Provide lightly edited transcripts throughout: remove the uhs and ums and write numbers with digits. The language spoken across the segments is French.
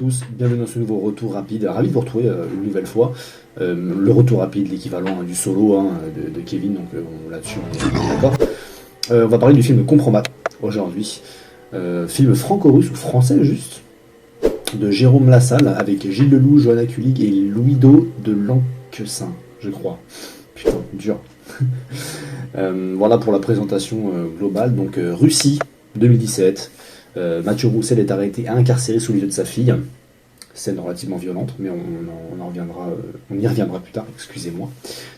tous, bienvenue dans ce nouveau retour rapide. Ravi de vous retrouver une nouvelle fois. Le retour rapide, l'équivalent du solo de Kevin, donc là-dessus on est d'accord. On va parler du film Compromat aujourd'hui. Film franco-russe ou français juste, de Jérôme Lassalle avec Gilles Lelouch, Johanna Kulig et Louis-Do de Lanquessin, je crois. Putain, dur. Voilà pour la présentation globale. Donc Russie 2017. Mathieu Roussel est arrêté et incarcéré sous les yeux de sa fille. Scène relativement violente, mais on y reviendra plus tard, excusez-moi.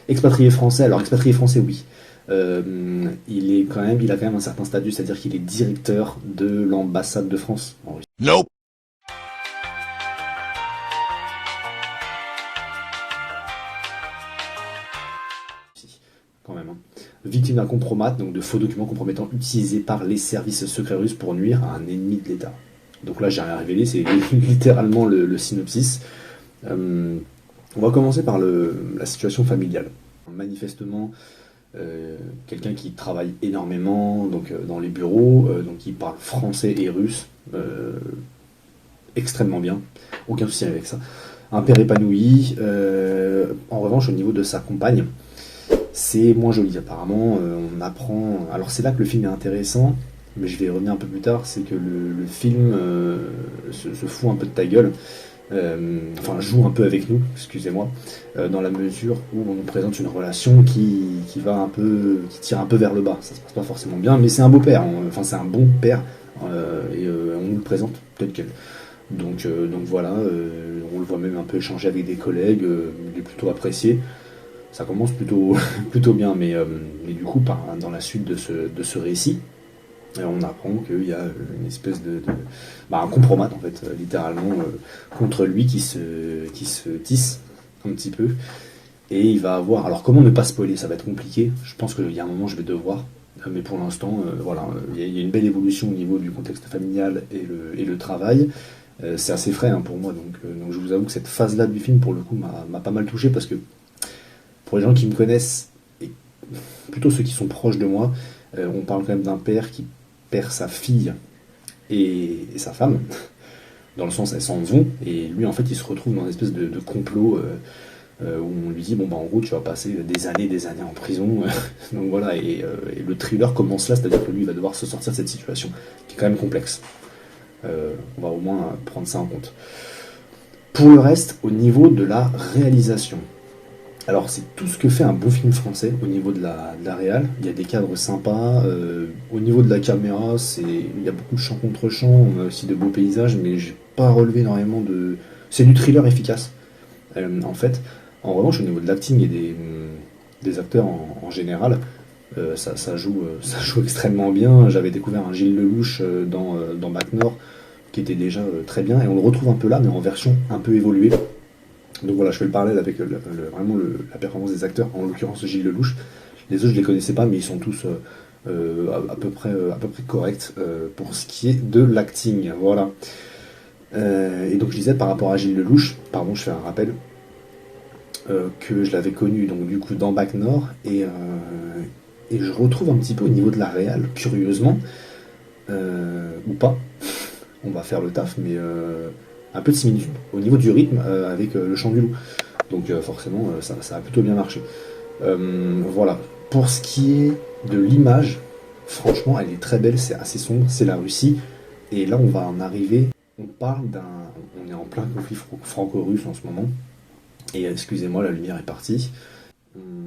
Expatrié français, alors expatrié français, oui. Il a quand même un certain statut, c'est-à-dire qu'il est directeur de l'ambassade de France en Russie. Nope. Quand même, hein. Victime d'un compromat, donc de faux documents compromettants utilisés par les services secrets russes pour nuire à un ennemi de l'État. Donc là, j'ai rien révélé, c'est littéralement le synopsis. On va commencer par la situation familiale. Manifestement, quelqu'un qui travaille énormément donc, dans les bureaux, donc qui parle français et russe extrêmement bien, aucun souci avec ça. Un père épanoui. En revanche, au niveau de sa compagne, c'est moins joli apparemment. On apprend. Alors c'est là que le film est intéressant, mais je vais y revenir un peu plus tard. C'est que le film se fout un peu de ta gueule. Enfin joue un peu avec nous, excusez-moi, dans la mesure où on nous présente une relation qui tire un peu vers le bas. Ça se passe pas forcément bien, mais c'est un beau père, enfin c'est un bon père, et on nous le présente tel quel. Donc voilà, on le voit même un peu échanger avec des collègues, il est plutôt apprécié. Ça commence plutôt, plutôt bien, mais du coup, dans la suite de ce récit, on apprend qu'il y a une espèce un compromat, en fait, littéralement, contre lui qui se tisse un petit peu. Et il va avoir... Alors, comment ne pas spoiler? Ça va être compliqué. Je pense qu'il y a un moment, je vais devoir. Mais pour l'instant, voilà, il y a une belle évolution au niveau du contexte familial et le travail. C'est assez frais pour moi, donc je vous avoue que cette phase-là du film, pour le coup, m'a pas mal touché, parce que pour les gens qui me connaissent, et plutôt ceux qui sont proches de moi, on parle quand même d'un père qui perd sa fille et sa femme, dans le sens elles s'en vont, et lui en fait il se retrouve dans une espèce de complot où on lui dit bon bah en gros tu vas passer des années en prison. Donc voilà, et le thriller commence là, c'est-à-dire que lui il va devoir se sortir de cette situation qui est quand même complexe. On va au moins prendre ça en compte. Pour le reste, au niveau de la réalisation, alors c'est tout ce que fait un bon film français au niveau de la réal. Il y a des cadres sympas. Au niveau de la caméra, il y a beaucoup de champ contre champ. On a aussi de beaux paysages, mais j'ai pas relevé énormément de... C'est du thriller efficace, en fait. En revanche, au niveau de l'acting et des acteurs en général, ça joue extrêmement bien. J'avais découvert un Gilles Lelouch dans Bac Nord, qui était déjà très bien, et on le retrouve un peu là, mais en version un peu évoluée. Donc voilà, je fais le parallèle avec vraiment la performance des acteurs, en l'occurrence Gilles Lelouch. Les autres, je les connaissais pas, mais ils sont tous à peu près corrects pour ce qui est de l'acting. Voilà. Et donc je disais par rapport à Gilles Lelouch, pardon, je fais un rappel, que je l'avais connu donc du coup dans Bac Nord, et je retrouve un petit peu au niveau de la réal, curieusement, ou pas, on va faire le taf, mais un peu de similitude au niveau du rythme avec Le Chant du Loup. Donc forcément, ça a plutôt bien marché. Voilà. Pour ce qui est de l'image, franchement, elle est très belle, c'est assez sombre, c'est la Russie. Et là, on va en arriver. On est en plein conflit franco-russe en ce moment. Et excusez-moi, la lumière est partie.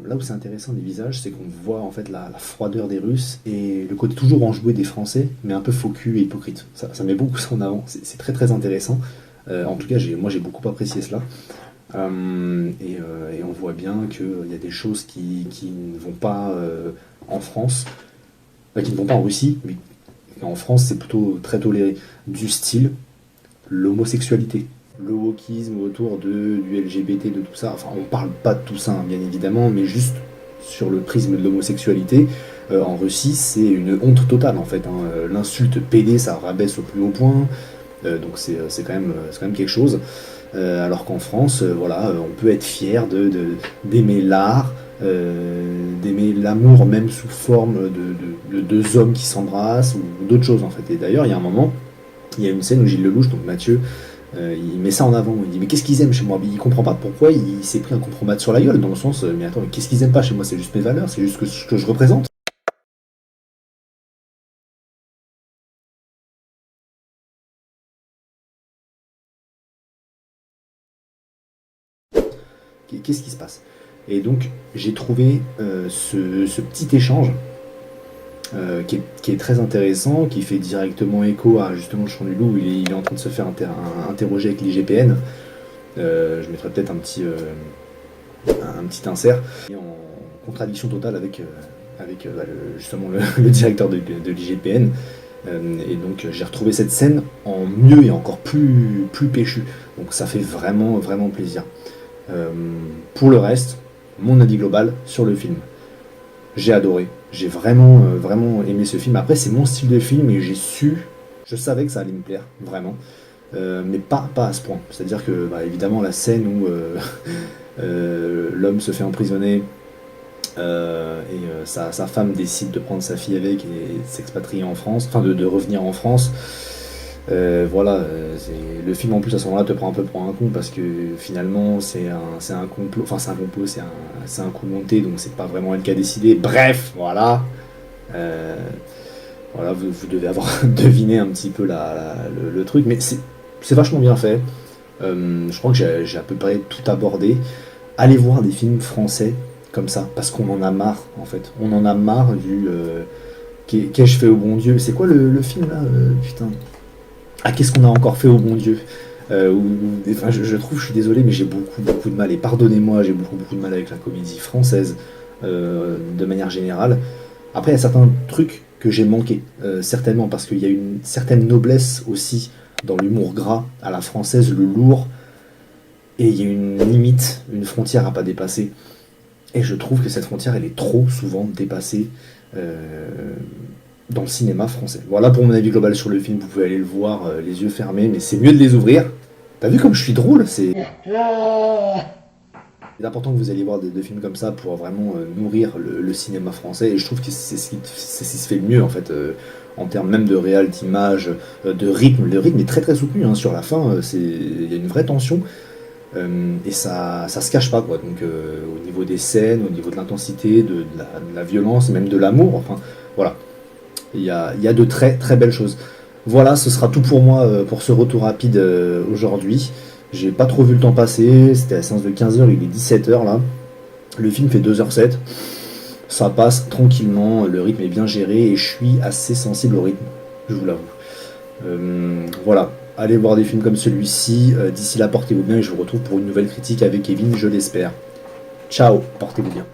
Là où c'est intéressant des visages, c'est qu'on voit en fait la froideur des Russes et le côté toujours enjoué des Français, mais un peu faux cul et hypocrite. Ça met beaucoup ça en avant. C'est très très intéressant. En tout cas, moi j'ai beaucoup apprécié cela. Et on voit bien qu'il y a des choses qui ne vont pas en France, qui ne vont pas en Russie, mais en France c'est plutôt très toléré. Du style l'homosexualité, le wokisme autour du LGBT, de tout ça. Enfin, on parle pas de tout ça, bien évidemment, mais juste sur le prisme de l'homosexualité. En Russie, c'est une honte totale en fait. L'insulte PD, ça rabaisse au plus haut point. Donc c'est quand même quelque chose. Alors qu'en France, voilà, on peut être fier d'aimer l'art, d'aimer l'amour même sous forme de deux hommes qui s'embrassent ou d'autres choses en fait. Et d'ailleurs, il y a un moment, il y a une scène où Gilles Lelouch, donc Mathieu, Il met ça en avant, il dit mais qu'est-ce qu'ils aiment chez moi? Mais il comprend pas pourquoi il s'est pris un compromat sur la gueule, dans le sens, mais attends, qu'est-ce qu'ils aiment pas chez moi? C'est juste mes valeurs, c'est juste ce que je représente. Qu'est-ce qui se passe? Et donc j'ai trouvé ce petit échange qui est très intéressant, qui fait directement écho à justement le Chant du Loup, où il est en train de se faire interroger avec l'IGPN. Je mettrai peut-être un petit insert, et en contradiction totale avec justement le directeur de l'IGPN. Et donc j'ai retrouvé cette scène en mieux et encore plus péchu. Donc ça fait vraiment, vraiment plaisir. Euh, pour le reste, mon avis global sur le film. J'ai adoré. J'ai vraiment, vraiment aimé ce film. Après, c'est mon style de film et je savais que ça allait me plaire, vraiment. Mais pas à ce point. C'est-à-dire que, bah, évidemment, la scène où l'homme se fait emprisonner et sa femme décide de prendre sa fille avec et de s'expatrier en France, enfin de revenir en France. Voilà, le film en plus à ce moment-là te prend un peu pour un con parce que finalement c'est un complot, enfin c'est un complot, c'est un coup monté donc c'est pas vraiment elle qui a décidé. Bref, voilà. Euh, voilà, vous devez avoir deviné un petit peu le truc, mais c'est vachement bien fait. Je crois que j'ai à peu près tout abordé. Allez voir des films français comme ça parce qu'on en a marre en fait. On en a marre du qu'ai-je fait au bon Dieu. C'est quoi le film là, putain. Ah, qu'est-ce qu'on a encore fait au bon Dieu? Enfin, je trouve, je suis désolé, mais j'ai beaucoup de mal, et pardonnez-moi, j'ai beaucoup de mal avec la comédie française de manière générale. Après, il y a certains trucs que j'ai manqué, certainement, parce qu'il y a une certaine noblesse aussi dans l'humour gras à la française, le lourd, et il y a une limite, une frontière à pas dépasser. Et je trouve que cette frontière, elle est trop souvent dépassée euh, dans le cinéma français. Voilà pour mon avis global sur le film, vous pouvez aller le voir les yeux fermés, mais c'est mieux de les ouvrir. T'as vu comme je suis drôle? C'est important que vous alliez voir des films comme ça pour vraiment nourrir le cinéma français, et je trouve que c'est ce qui se fait le mieux en fait, en termes même de réal, d'image, de rythme. Le rythme est très soutenu, hein, sur la fin, il y a une vraie tension, et ça se cache pas quoi. Donc au niveau des scènes, au niveau de l'intensité, de la violence, même de l'amour, enfin voilà. Il y a de très belles choses. Voilà, ce sera tout pour moi pour ce retour rapide aujourd'hui. J'ai pas trop vu le temps passer, c'était la séance de 15h, il est 17h là. Le film fait 2h07. Ça passe tranquillement, le rythme est bien géré et je suis assez sensible au rythme, je vous l'avoue. Voilà, allez voir des films comme celui-ci. D'ici là, portez-vous bien et je vous retrouve pour une nouvelle critique avec Kevin, je l'espère. Ciao, portez-vous bien.